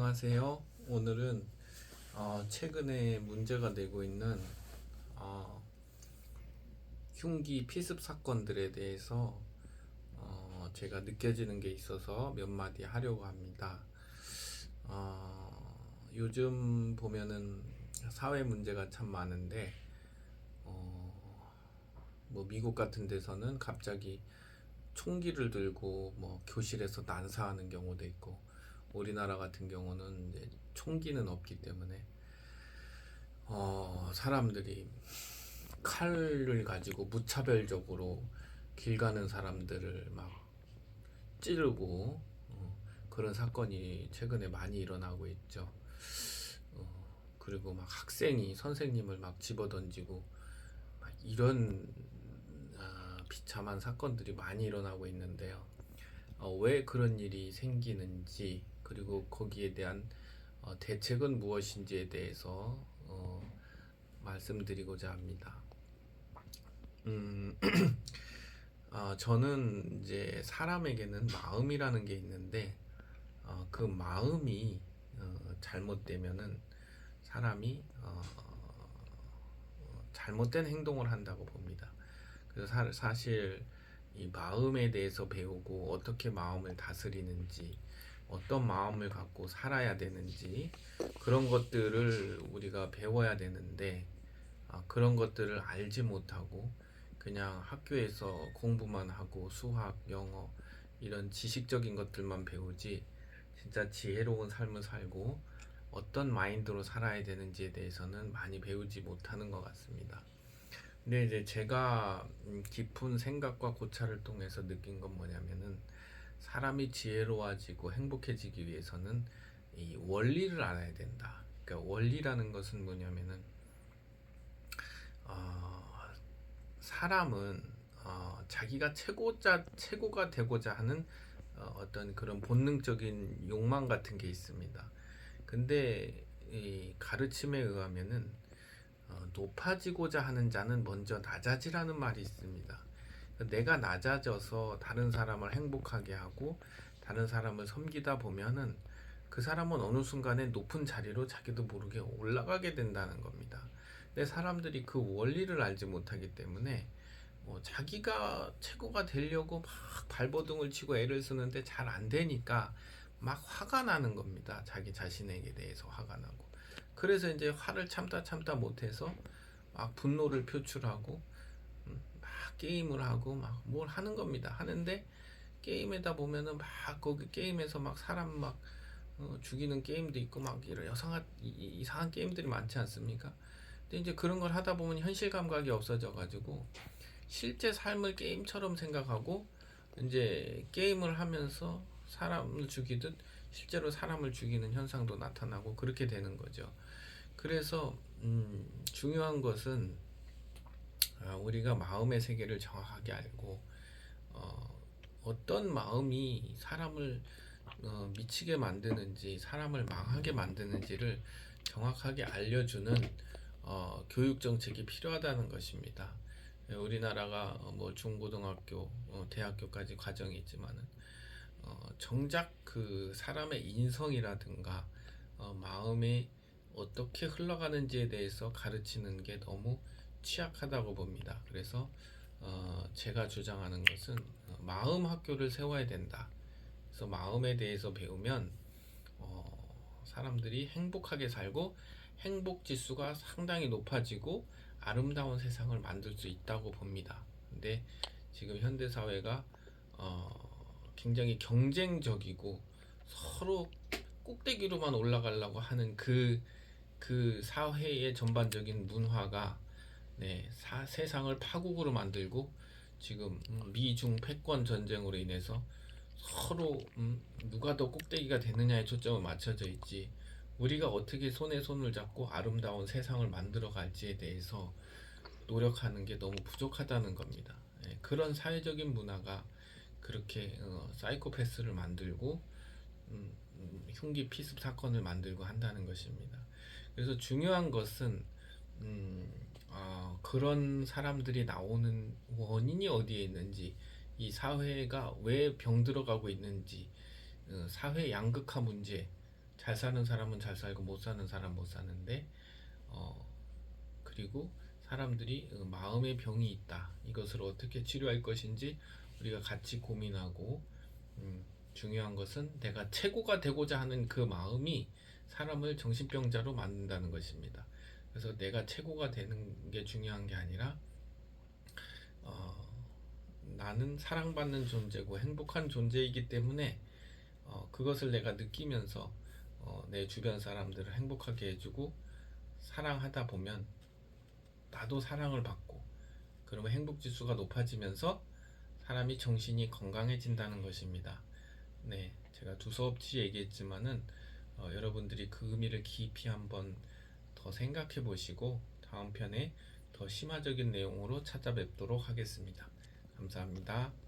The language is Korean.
안녕하세요. 오늘은 최근에 문제가 되고 있는 어, 흉기 피습 사건들에 대해서 제가 느껴지는 게 있어서 몇 마디 하려고 합니다. 요즘 보면은 사회 문제가 참 많은데 뭐 미국 같은 데서는 갑자기 총기를 들고 뭐 교실에서 난사하는 경우도 있고, 우리나라 같은 경우는 이제 총기는 없기 때문에 사람들이 칼을 가지고 무차별적으로 길 가는 사람들을 막 찌르고 그런 사건이 최근에 많이 일어나고 있죠. 그리고 막 학생이 선생님을 막 집어던지고 막 이런 비참한 사건들이 많이 일어나고 있는데요. 왜 그런 일이 생기는지, 그리고 거기에 대한 대책은 무엇인지에 대해서 말씀드리고자 합니다. 음, 저는 이제 사람에게는 마음이라는 게 있는데, 그 마음이 잘못되면은 사람이 잘못된 행동을 한다고 봅니다. 그래서 사실 이 마음에 대해서 배우고 어떻게 마음을 다스리는지, 어떤 마음을 갖고 살아야 되는지, 그런 것들을 우리가 배워야 되는데, 그런 것들을 알지 못하고 그냥 학교에서 공부만 하고 수학, 영어 이런 지식적인 것들만 배우지, 진짜 지혜로운 삶을 살고 어떤 마인드로 살아야 되는지에 대해서는 많이 배우지 못하는 것 같습니다. 근데 이제 제가 깊은 생각과 고찰을 통해서 느낀 건 뭐냐면은, 사람이 지혜로워지고 행복해지기 위해서는 이 원리를 알아야 된다. 그러니까 원리라는 것은 뭐냐면은, 어, 사람은 자기가 최고가 되고자 하는 어떤 그런 본능적인 욕망 같은 게 있습니다. 근데 이 가르침에 의하면은 높아지고자 하는 자는 먼저 낮아지라는 말이 있습니다. 내가 낮아져서 다른 사람을 행복하게 하고 다른 사람을 섬기다 보면은 그 사람은 어느 순간에 높은 자리로 자기도 모르게 올라가게 된다는 겁니다. 근데 사람들이 그 원리를 알지 못하기 때문에 자기가 최고가 되려고 막 발버둥을 치고 애를 쓰는데 잘 안 되니까 막 화가 나는 겁니다. 자기 자신에게 대해서 화가 나고. 그래서 이제 화를 참다 못해서 막 분노를 표출하고 막 게임을 하고 막 뭘 하는 겁니다. 하는데 게임에다 보면은 막 거기 게임에서 막 사람 막 죽이는 게임도 있고 막 이런 이상한 게임들이 많지 않습니까? 근데 이제 그런 걸 하다 보면 현실 감각이 없어져 가지고 실제 삶을 게임처럼 생각하고 이제 게임을 하면서 사람을 죽이듯 실제로 사람을 죽이는 현상도 나타나고 그렇게 되는 거죠. 그래서 중요한 것은 우리가 마음의 세계를 정확하게 알고 어떤 마음이 사람을 미치게 만드는지, 사람을 망하게 만드는지를 정확하게 알려주는 교육 정책이 필요하다는 것입니다. 우리나라가 뭐 중고등학교, 대학교까지 과정이 있지만은 정작 그 사람의 인성이라든가 마음이 어떻게 흘러가는지에 대해서 가르치는 게 너무 취약하다고 봅니다. 그래서 제가 주장하는 것은 마음 학교를 세워야 된다. 그래서 마음에 대해서 배우면 사람들이 행복하게 살고 행복 지수가 상당히 높아지고 아름다운 세상을 만들 수 있다고 봅니다. 근데 지금 현대 사회가 굉장히 경쟁적이고 서로 꼭대기로만 올라가려고 하는 그 사회의 전반적인 문화가 세상을 파국으로 만들고, 지금 미중 패권 전쟁으로 인해서 서로 누가 더 꼭대기가 되느냐에 초점을 맞춰져 있지, 우리가 어떻게 손에 손을 잡고 아름다운 세상을 만들어 갈지에 대해서 노력하는 게 너무 부족하다는 겁니다. 그런 사회적인 문화가 그렇게 사이코패스를 만들고 흉기 피습 사건을 만들고 한다는 것입니다. 그래서 중요한 것은 그런 사람들이 나오는 원인이 어디에 있는지, 이 사회가 왜 병들어가고 있는지, 사회 양극화 문제, 잘 사는 사람은 잘 살고 못 사는 사람 못 사는데 어, 그리고 사람들이 마음의 병이 있다. 이것을 어떻게 치료할 것인지 우리가 같이 고민하고 중요한 것은 내가 최고가 되고자 하는 그 마음이 사람을 정신병자로 만든다는 것입니다. 그래서 내가 최고가 되는 게 중요한 게 아니라 어, 나는 사랑받는 존재고 행복한 존재이기 때문에 그것을 내가 느끼면서 내 주변 사람들을 행복하게 해주고 사랑하다 보면 나도 사랑을 받고 그러면 행복 지수가 높아지면서 사람이 정신이 건강해진다는 것입니다. 네, 제가 두서없이 얘기했지만은 여러분들이 그 의미를 깊이 한번 더 생각해 보시고 다음 편에 더 심화적인 내용으로 찾아뵙도록 하겠습니다. 감사합니다.